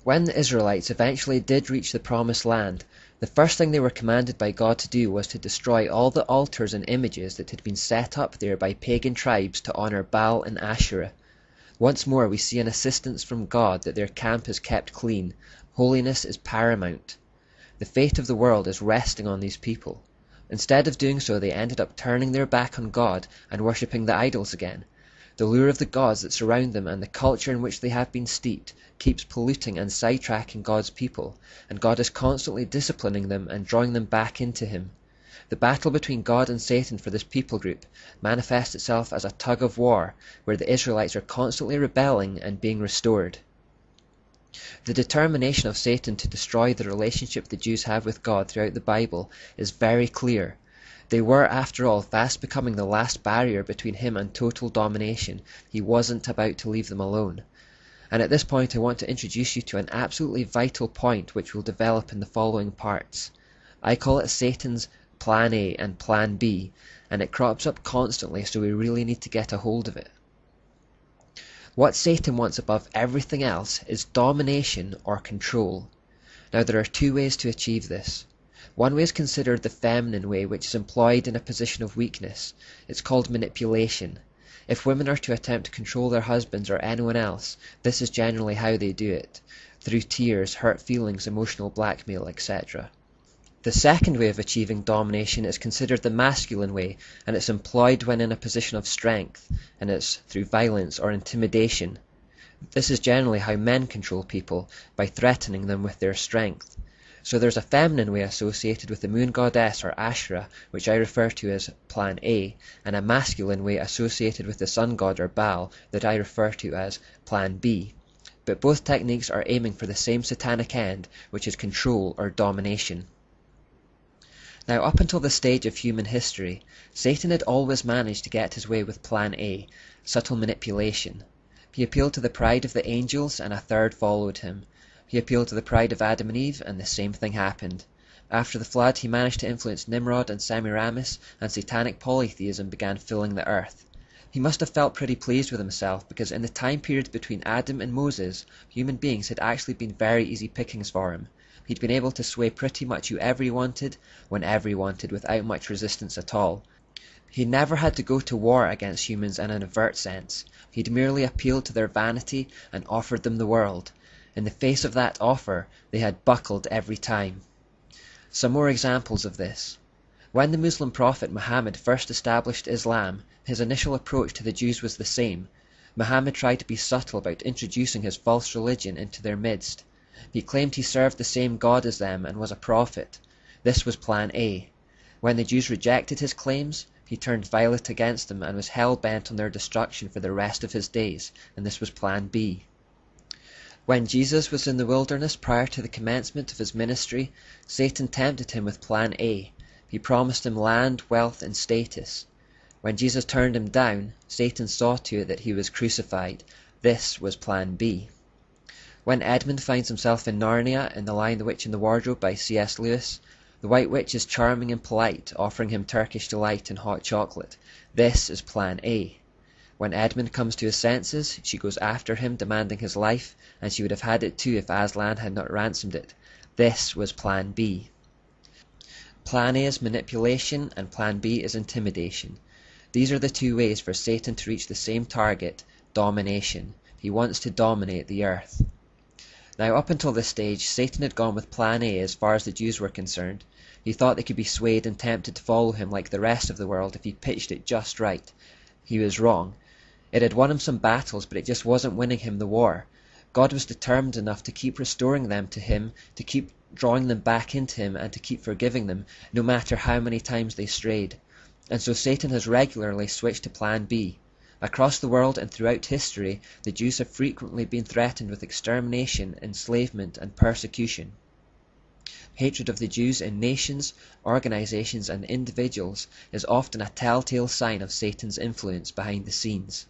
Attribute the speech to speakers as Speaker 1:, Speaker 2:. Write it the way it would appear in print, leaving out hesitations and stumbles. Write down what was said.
Speaker 1: When the Israelites eventually did reach the Promised Land, the first thing they were commanded by God to do was to destroy all the altars and images that had been set up there by pagan tribes to honor Baal and Asherah. Once more we see an assistance from God that their camp is kept clean. Holiness is paramount. The fate of the world is resting on these people. Instead of doing so, they ended up turning their back on God and worshipping the idols again. The lure of the gods that surround them and the culture in which they have been steeped keeps polluting and sidetracking God's people, and God is constantly disciplining them and drawing them back into Him. The battle between God and Satan for this people group manifests itself as a tug of war, where the Israelites are constantly rebelling and being restored. The determination of Satan to destroy the relationship the Jews have with God throughout the Bible is very clear. They were, after all, fast becoming the last barrier between him and total domination. He wasn't about to leave them alone. And at this point I want to introduce you to an absolutely vital point which will develop in the following parts. I call it Satan's Plan A and Plan B, and it crops up constantly, so we really need to get a hold of it. What Satan wants above everything else is domination or control. Now there are two ways to achieve this. One way is considered the feminine way, which is employed in a position of weakness. It's called manipulation. If women are to attempt to control their husbands or anyone else, this is generally how they do it, through tears, hurt feelings, emotional blackmail, etc. The second way of achieving domination is considered the masculine way, and it's employed when in a position of strength, and it's through violence or intimidation. This is generally how men control people, by threatening them with their strength. So there's a feminine way associated with the moon goddess or Asherah, which I refer to as Plan A, and a masculine way associated with the sun god or Baal that I refer to as Plan B. But both techniques are aiming for the same satanic end, which is control or domination. Now, up until this stage of human history, Satan had always managed to get his way with Plan A, subtle manipulation. He appealed to the pride of the angels, and a third followed him. He appealed to the pride of Adam and Eve, and the same thing happened. After the flood, he managed to influence Nimrod and Semiramis, and satanic polytheism began filling the earth. He must have felt pretty pleased with himself, because in the time period between Adam and Moses, human beings had actually been very easy pickings for him. He'd been able to sway pretty much whoever he wanted, whenever he wanted, without much resistance at all. He never had to go to war against humans in an overt sense. He'd merely appealed to their vanity and offered them the world. In the face of that offer, they had buckled every time. Some more examples of this. When the Muslim prophet Muhammad first established Islam, his initial approach to the Jews was the same. Muhammad tried to be subtle about introducing his false religion into their midst. He claimed he served the same God as them and was a prophet. This was Plan A. When the Jews rejected his claims, he turned violent against them and was hell-bent on their destruction for the rest of his days, and this was Plan B. When Jesus was in the wilderness prior to the commencement of his ministry, Satan tempted him with Plan A. He promised him land, wealth, and status. When Jesus turned him down, Satan saw to it that he was crucified. This was Plan B. When Edmund finds himself in Narnia in The Lion, the Witch and the Wardrobe by C.S. Lewis, the White Witch is charming and polite, offering him Turkish delight and hot chocolate. This is Plan A. When Edmund comes to his senses, she goes after him, demanding his life, and she would have had it too if Aslan had not ransomed it. This was Plan B. Plan A is manipulation, and Plan B is intimidation. These are the two ways for Satan to reach the same target, domination. He wants to dominate the earth. Now, up until this stage, Satan had gone with Plan A as far as the Jews were concerned. He thought they could be swayed and tempted to follow him like the rest of the world if he pitched it just right. He was wrong. It had won him some battles, but it just wasn't winning him the war. God was determined enough to keep restoring them to him, to keep drawing them back into him, and to keep forgiving them, no matter how many times they strayed. And so Satan has regularly switched to Plan B. Across the world and throughout history, the Jews have frequently been threatened with extermination, enslavement, and persecution. Hatred of the Jews in nations, organizations, and individuals is often a telltale sign of Satan's influence behind the scenes.